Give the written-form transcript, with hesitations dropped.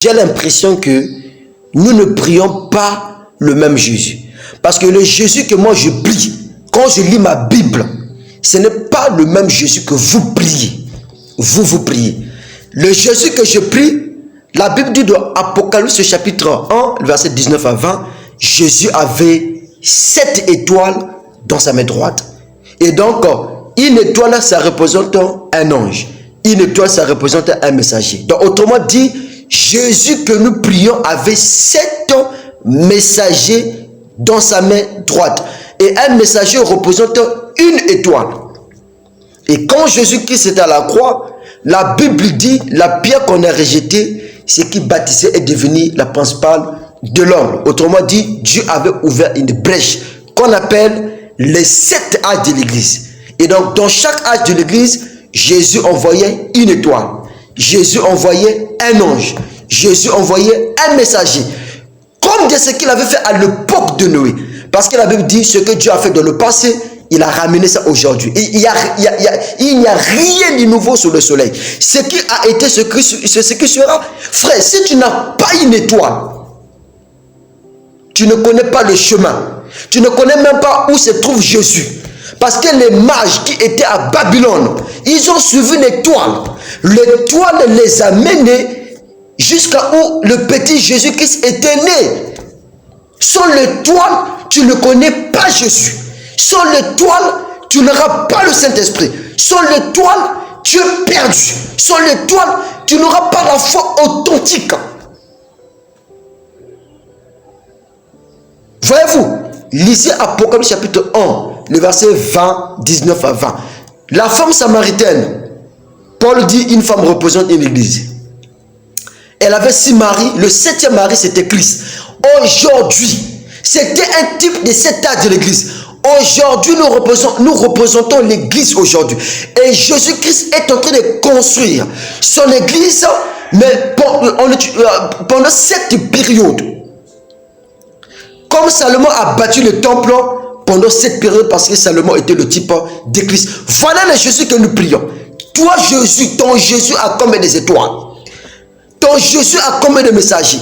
j'ai l'impression que nous ne prions pas le même Jésus. Parce que le Jésus que moi je prie, quand je lis ma Bible, ce n'est pas le même Jésus que vous priez. Vous priez. Le Jésus que je prie, la Bible dit dans Apocalypse chapitre 1, verset 19 à 20, Jésus avait 7 étoiles dans sa main droite. Et donc, une étoile, ça représente un ange. Une étoile, ça représente un messager. Donc, autrement dit, Jésus que nous prions avait 7 messagers dans sa main droite. Et un messager représente une étoile. Et quand Jésus-Christ était à la croix, la Bible dit, la pierre qu'on a rejetée, ce qui bâtissait est devenu la principale de l'homme. Autrement dit, Dieu avait ouvert une brèche qu'on appelle les 7 âges de l'église. Et donc, dans chaque âge de l'église, Jésus envoyait une étoile. Jésus envoyait un ange. Jésus envoyait un messager. Comme de ce qu'il avait fait à l'époque de Noé. Parce que la Bible dit, ce que Dieu a fait dans le passé, il a ramené ça aujourd'hui. Il n'y a rien de nouveau sur le soleil. Ce qui a été, ce qui sera. Frère, si tu n'as pas une étoile, tu ne connais pas le chemin. Tu ne connais même pas où se trouve Jésus. Parce que les mages qui étaient à Babylone, ils ont suivi l'étoile. L'étoile les a menés jusqu'à où le petit Jésus-Christ était né. Sans l'étoile, tu ne connais pas Jésus. Sans l'étoile, tu n'auras pas le Saint-Esprit. Sans l'étoile, tu es perdu. Sans l'étoile, tu n'auras pas la foi authentique. Voyez-vous, lisez Apocalypse chapitre 1, le verset 20, 19 à 20. La femme samaritaine, Paul dit une femme représente une église. Elle avait 6 maris, le 7e mari c'était Christ. Aujourd'hui, c'était un type de cet âge de l'église. Aujourd'hui, nous représentons l'église aujourd'hui. Et Jésus-Christ est en train de construire son église, mais pendant cette période. Comme Salomon a bâti le temple pendant cette période, parce que Salomon était le type de Christ. Voilà le Jésus que nous prions. Toi, Jésus, ton Jésus a combien des étoiles? Ton Jésus a combien de messagers?